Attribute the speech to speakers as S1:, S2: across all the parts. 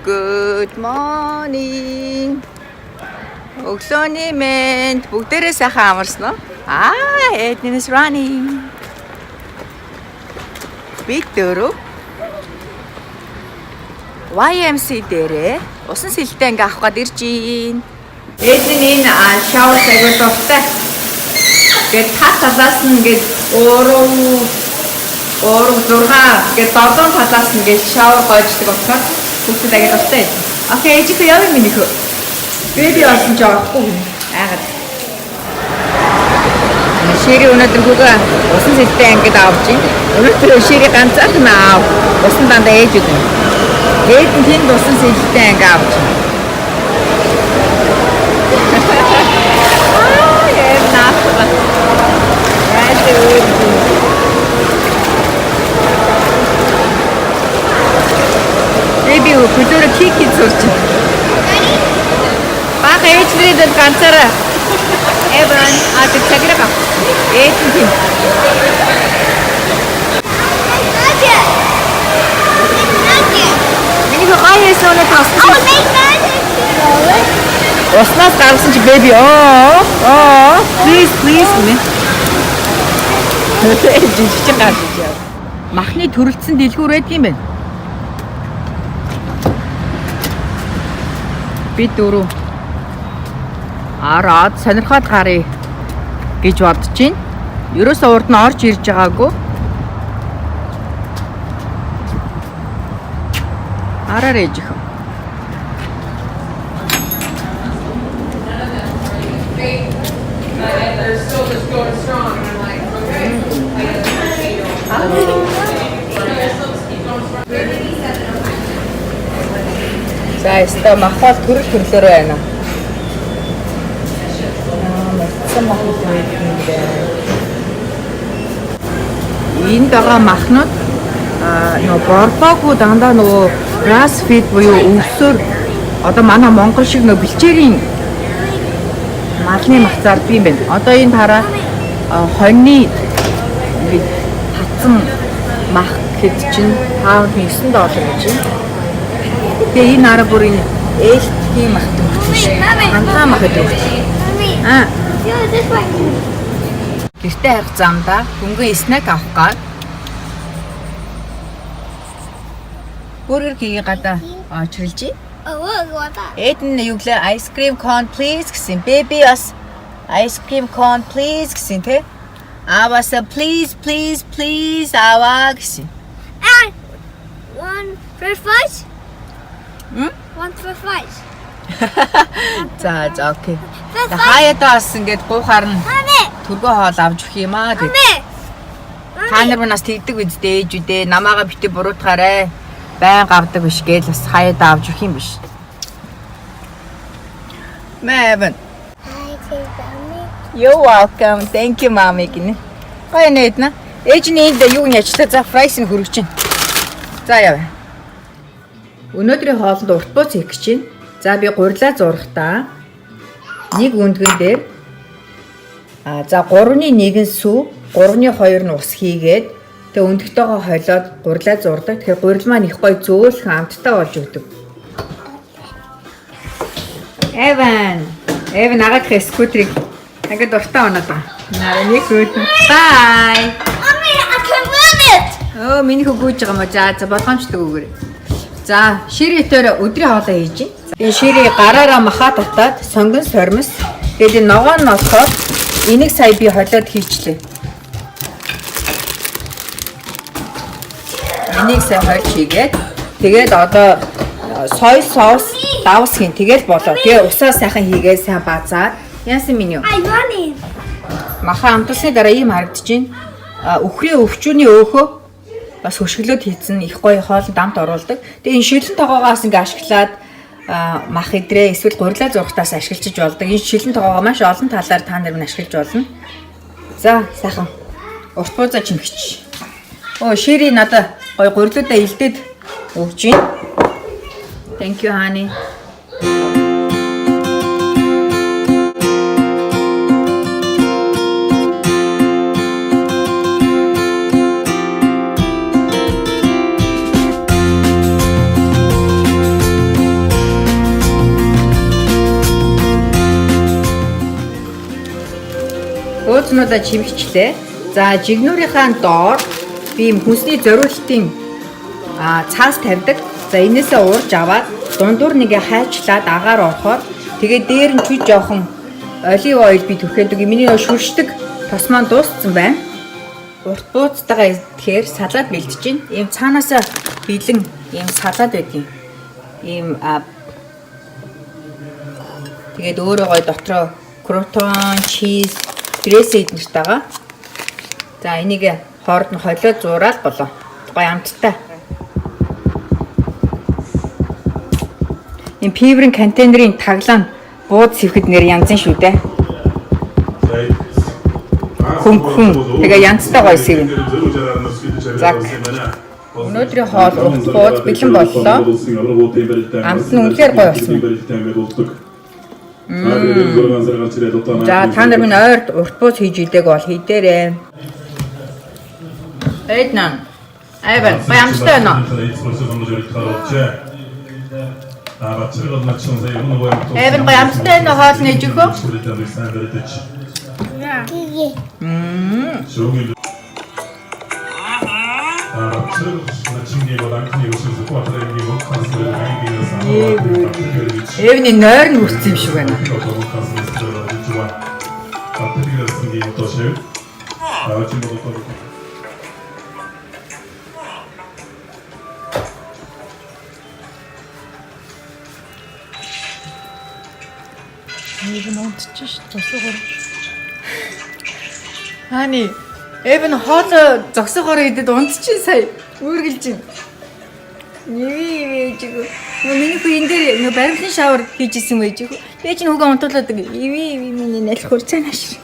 S1: Good morning. Өглөөний мэнд бүгдээрээ сайхан амарсан уу? Edna is running. Бид дөрөв YMC дээрээ усан сэлтэй ингээ авах гээд ирж байна. Edna энэ шавар цагт дуртай. Гэт талаас нь ингээ 3 6 гэт 7 талаас нь ингээ шавар гоождаг болохоор бүгд агай дуртай. Окей, ээж их явах минь хөө. Бэби олсон жоохгүй. Айгаад. Шири өнөөдөр хүүгээ усан сэлтэй ангид авч ин. Өнөөдөр шири ганцхан аав. Усан дандаа ээж үгүй. Ээж нь тэнд усан сэлтэй анги авч ин. Наасаа. Бэби хөдөлгөөр кики зурч. Бага ээжлээд ганцаараа Evan цагираа гав. Ээж нь тийм. Миний хаяас өнө тас. Уснаас гарсан чи бэби please нэ. Жижиг гарч яа. Махны төрөлцсөн дэлгүүр байдаг юм байна. Би дөрөв араад сонирхоод гарыг гэж бодож байна. Ерөөсөө урд нь орж ирж байгаагүй. Араар ээж их. За яста махбал төрлөөр байна. Энэ байгаа махнууд нөгөө борбоогүй дандаа нөгөө grass feed буюу өвсөөр одоо манай Монгол шиг нөгөө бэлчээрийн малны мах зардаг юм байна. Одоо энэ тараа хоньны татсан мах хэд чинь $9 гэж байна. Тэгээ энэ арга бүр энэ ээлтгийн мах төгсөж хангаа мах төгсөж. Гэртээ харах замдаа хөнгөн снэк авах гад бургер хийгээ гадаа очролж. Эдэн юу гэлээ ice cream cone please гэсэн. Baby бас ice cream cone please гэсэн тэ. Аваса please аваа гэсэн.
S2: One for five. One for five.
S1: За окей. Хаяатаас ингээд гуйхаар нь түргөө хоол авч өгөх юм аа гэж. Та нар бас тэгдэг үстэй ээжүүдээ намаага битээ буруутгаарай. Байн гавдаг биш гээл бас хаяатаа авч өгөх юм биш. Мэвэн. You're welcome. Thank you mommy гинэ. Гоё нээд на. Ээж нь энд юу яжтай за фрайс нь хөргөж чинь. За яваа. Өнөөдрийн хоолнд урт бууц хийх гэж байна. За би гурилаа зурхтаа нэг өндгөн дээр за 3-ны 1 сүү 3-ны 2 нь ус хийгээд тэгээ өндөгтэйгоо холиод гурилаа зурдаг. Тэгэхээр гурил маань их гоё зөөлхөн амттай болж өгдөг. Evan агаад хэ скутрийг ингээд дуртай унаад байна. Нараа нэг үүд. Bye.
S2: Mommy, I can run it.
S1: Миний хөгөөж байгаа мó. За болгоомжтой өгөөрэй. За ширэтээр өдрийн хоолоо хийж байна. Тэгээ ширээ гараараа махаа татаад сонгон сормос. Тэгээд ногоо нь болохоор энийг сая би холиод хийчлээ. Энийг сая хольж хийгээд тэгээд одоо сой соус давс хийн тэгээд болоо. Тэгээ усаа сайхан хийгээд сайн базаад яасан минь юу?
S2: I run it.
S1: Махаа амтсны дараа ийм харагдаж байна. Үхрийн өвчүүний өөхөө бас хөшгөлөд хийцэн их гоё хоолнд амт оруулдаг. Тэгээ энэ шилэн тогоогоос ингээ ашиглаад мах идрээ эсвэл гурилаа зурхтаас ашиглаж болдог. Энэ шилэн тогоогоо маш олон талаар та нар нь ашиглаж болно. За сайхан урт буузаа чимгч. Шири надаа гоё гурилуудаа илдээд өгч байна. Thank you honey. хуудаснуудаа чимэгчлээ. За жигнүүрийнхаа доор би юм хүнсний зориултын цаас тавьдаг. За энээсээ уурж аваад дундуур нэгэ хайчлаад агаар орохоор тэгээд дээр нь чүж жоохон олив ойл би түрхээдэг. Миний шүршдэг тос маань дууссан байна. Урт бууцтайгаа идэхээр салаад бэлдэж байна. Ийм цаанаасаа бэлэн ийм салаад байдгийг. Ийм тэгээд өөрөө гой дотроо крутон, чиз, грейсэд нэртэйгаа. За энийг хоорд нь холиод зуураад болоо. Гой амттай. Энэ пиврийн контейнерын таглаан бууд сэвхэд нэр янзын шүү дээ. Хүн тэгээ янзтай гоё сэвэн. За өнөөдрийн хоол урт бууз бэлэн боллоо. Амт нь үнэхээр гоё болсон. За та нар минь ойрт урт бууз хийж идэг бол хийдээрээ. Эднан. Айвар баямстай нөө. Эвэн баямстай нөө хоол нэж өгөө. Эвний нойр нь үрцсэн юм шиг байна. Эвэн унтчих зогсоогоор. Хааны Эвэн хоол зогсоогоор идэд унтчих сая үүргэлж байна. Миний хүү энэ дээр баримлын шавар хийж исэн байж хөө. Би чинь хүүгээ унтуулаад миний нэлэх хурцаа нааш.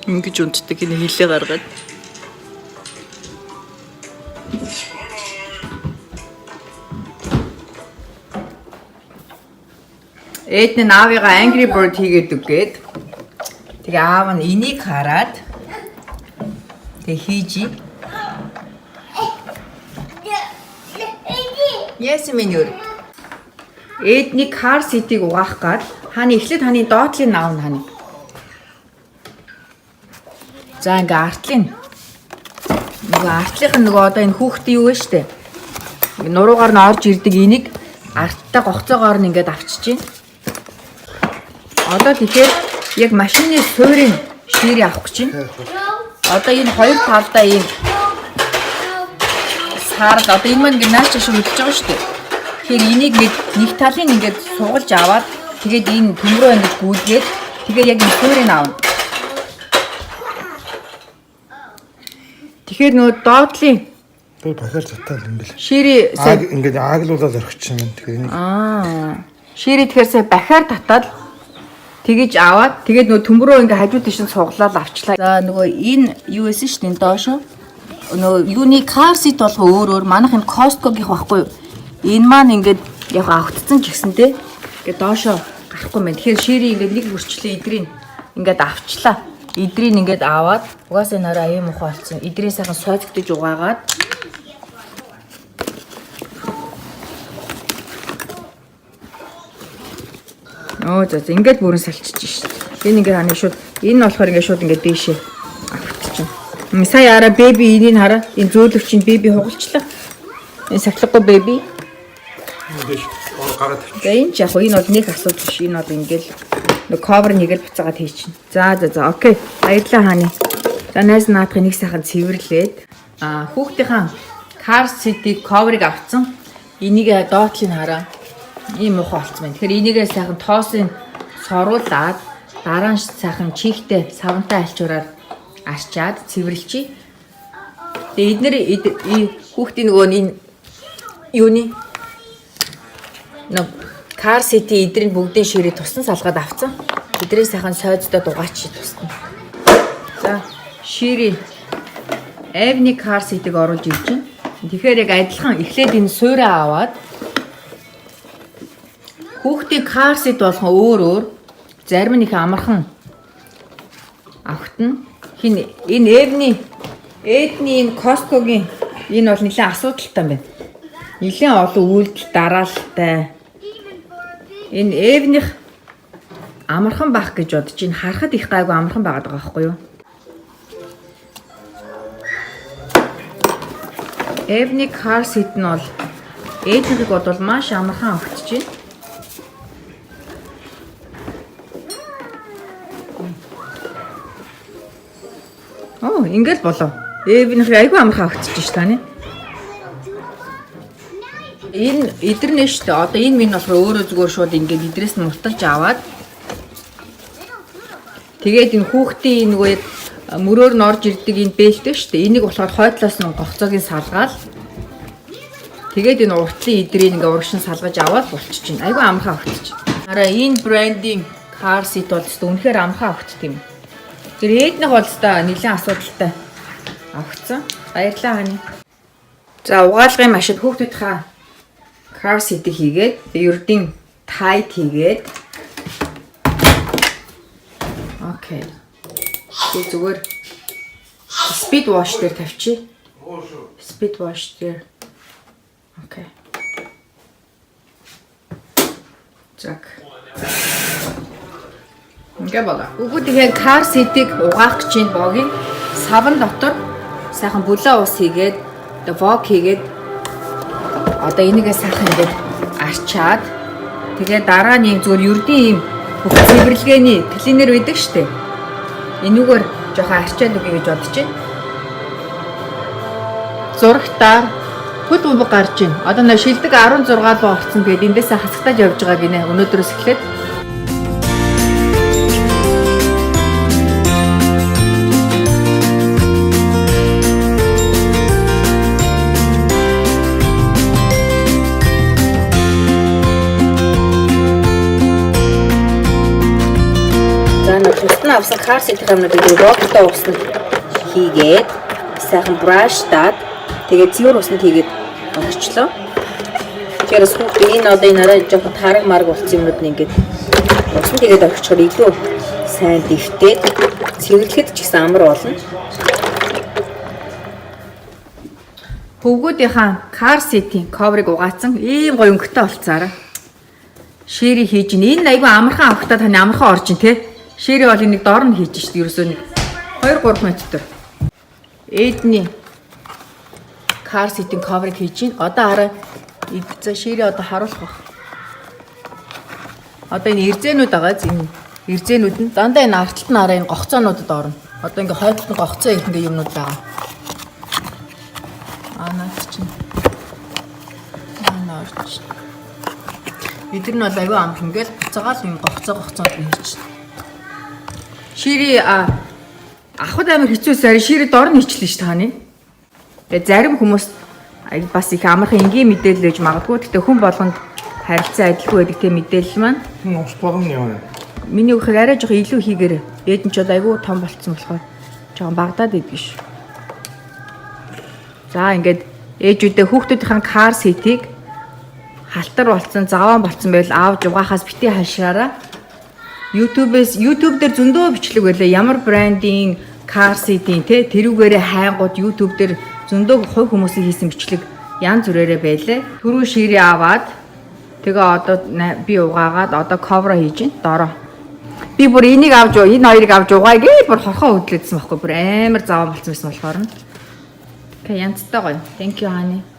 S1: Ингэж унтдаг энэ хилээ гаргаад. Эдний аавыгаа Angry Bird хийгээд үгээд. Тэгээ аав нь энийг хараад тэгээ хийж. Yes миньор. Эдний Car City-г угаах гад хааны эхлээд хааны доотлын наав нь хааны. За ингээ артлын нөгөө артлынх нь нөгөө одоо энэ хүүхдийн юу вэ штэ. Нуруугаар нь орж ирдэг энийг арттай гогцоогоор нь ингээд авчиж байна. Одоо тэгэхээр яг машины суурийн ширээ авах гэж байна. Одоо энэ хоёр талдаа ийм саард одоо энэ маань ингээ нааш шиг үлдэж байгаа штэ. Тэгэхээр энийг нэг талын ингээд сугалж аваад тэгээд энэ төмрөө ингээд гүйдгээд тэгээд яг энэ суурийг аавна. Тэгэхээр нөгөө доотлын
S3: би бахаар цатаал ингээл
S1: шири
S3: ингээд ааглуулаад орхичих юм. Тэгэхээр энийг
S1: шири тэгэхээр сая бахаар татаад тэгэж аваад тэгээд нөгөө төмрөө ингээ хажуу тийш нь суглаад авчлаа. За нөгөө энэ юу эсэн шүү дээ доошо. Нөгөө юуны Car Seat болох өөр манайх энэ Costco-гийнх байхгүй юу? Энэ маань ингээд яг автцсан ч гэсэндээ ингээ доошо гарахгүй мэн. Тэгэхээр шири ингээ нэг хүрчлээ идрийн ингээд авчлаа. Идрийг ингээд аваад угаасаа нараа аяа муухай болсон. Идрийг сайхан сойцгдож угаагаад за ингээд бүрэн салчиж шít. Энэ ингээд хана шууд энэ болохоор ингээд шууд ингээд дээшээ авчихсан. Сая араа беби энийг хараа. Энэ зөөлөвчин беби хугалчлаа. Энэ сахилгагүй беби.
S3: гараад тавьчих.
S1: За энэ ч яг энэ бол нэг асуудал биш. Энэ бол ингээд нэг ковер нэгээл буцаагаад хийчихнэ. За окей. Баярлалаа хааны. За найз наадахыг нэг сайхан цэвэрлээд хүүхдийнхаа Car City cover-ыг авцсан. Энийг доотлыг хараа. Ийм муухай болцсон байна. Тэгэхээр энийг сайхан тоосын соруулаад дараа нь сайхан чихтэй савантай альчуураар арчаад цэвэрлчихье. Тэгээ эдгээр хүүхдийн нөгөө энэ юуны Car City эдрийн бүгдийн ширээ тусан салгаад авцсан. Эдрийн сайхан сойдтой дугаач тусна. За ширээ Avenue Car City-г оруулж ирж байна. Тэгэхээр яг адилхан эхлээд энэ суураа аваад Хүүхдийн car seat болгон өөр зарим нь их амархан авахтана. Хин энэ эдний энэ Costco-гийн энэ бол нэлээд асуудалтай юм байна. Нэлээд олон үйлдэл дараалалтай. Энэ эвнийх амархан байх гэж бодож ин харахад их гайгүй амархан байгаад байгаа байхгүй юу? Эвний car seat нь бол эднийхийг бодвол маш амархан авчиж байна. Ингээл болов. Эвнийх айгүй амархан авчиж ш таны. Энэ идэрнэ штэ. Одоо энэ минь болохоор өөрөө зүгээр шууд ингээд идрээс нь мулталж аваад тэгээд энэ хүүхдийн нөгөө мөрөөр нь орж ирдэг энэ бэлтэй штэ. Энийг болохоор хойдлоос нь гогцоогийн салгаал. Тэгээд энэ уртлын идрийг ингээ урагшин салгаж аваад болчихж байна. Айгүй амархан авчиж. Хараа энэ брендийн car seat бол өстө үнэхээр амархан авчт юм. Тэр эднийх бол өстө нэлийн асуудалтай авцсан. Баярлалаа хани. За угаалгын машин хүүхдүүдийнхаа car seat-ийг хийгээд ердийн tight хийгээд окей. Тэгээд зүгээр speed wash дээр тавьчих. Speed wash дээр. Окей. Так. Ингээ болоо. Бүгдийн car seat-ийг угаах гэж чинь богийн савн дотор сайхан бүлээн ус хийгээд вок хийгээд одоо энийгээ сайхан ингээд арчаад тэгээ дараа нь зүгээр ердийн юм бүх цэвэрлэгээний клинер байдаг штэ. Энүүгээр жоохон арчаад үгүй гэж бодож байна. Зурагтаар хөл бөмбөг гарч байна. Одоо нэ шилдэг 16 луу орцсон тэгээд эндээсээ хасагтаад явж байгаа гинэ. Өнөөдрөөс эхлээд тусна авсан car seat-ийн хамнуудыг роктой усанд хийгээд сайхан браштаад тэгээд цэвэр усанд хийгээд орчлоо. Тэгэхээр хүүхдээ энэ одоо энэ арай жоохон тараг марг болсон юмнууд нь ингээд усанд хийгээд орчихоор илүү сайн дэвтээд цэвэрлэхэд ч гэсэн амар болно. Хөвгүүдийнхаа car seat-ийн cover-ыг угаацсан ийм гоё өнгөтэй болцаараа. Шири хийж ин энэ айгүй амархан авахтаа таны амархан орж ин те. Шири бол энийг доор нь хийж штэ ерөөсөө 2-3 минут төр. Эдний car seat-ийн cover-ыг хийж ин одоо хараа за шири одоо харуулах баг. Одоо энэ ирзэнүүд байгаа энэ ирзэнүүд нь дандаа энэ арталт нь хараа энэ гогцоонуудад орно. Одоо ингээ хойдолд нь гогцоо их ингээ юмнууд байгаа. Наад чинь. Наарч. Бид нар бол аюу амх ингээл буцаагаал энэ гогцоод хийж. Шири ахад амар хэцүүсээр шири дор нь ичлээ ш тааны. Тэгээ зарим хүмүүс бас их амархан энгийн мэдээлэл өгж магадгүй. Гэтэ хүн болгонд харилцан адилгүй байдаг те мэдээлэл маань.
S3: Ус болгоно яа.
S1: Миний өгөх арай жоох илүү хийгээрэй. Ээд нь ч айгүй том болцсон болохоор жоохон багдаад идэх ш. За ингээд ээжүүдээ хүүхдүүдийн car seat-ийг халтар болцсон, заваан болцсон байвал аавж угаахаас битгий хашраараа. YouTube дээр зөндөө бичлэг байлаа. Ямар брендийн car seat-ийн те тэрүүгээрээ хайнгууд YouTube дээр зөндөө хувь хүмүүсийн хийсэн бичлэг янз бүрээрээ байлаа. Түрүү шири аваад тэгээ одоо би угаагаад одоо cover хийж байна. Дороо. Би бүр энийг авч энэ хоёрыг авч угаая гэж бүр хорхоо хөдлөдсөн байхгүй. Бүр амар заваа болцсон байсан болохоор нь. Окей, янзтай гоё. Thank you honey.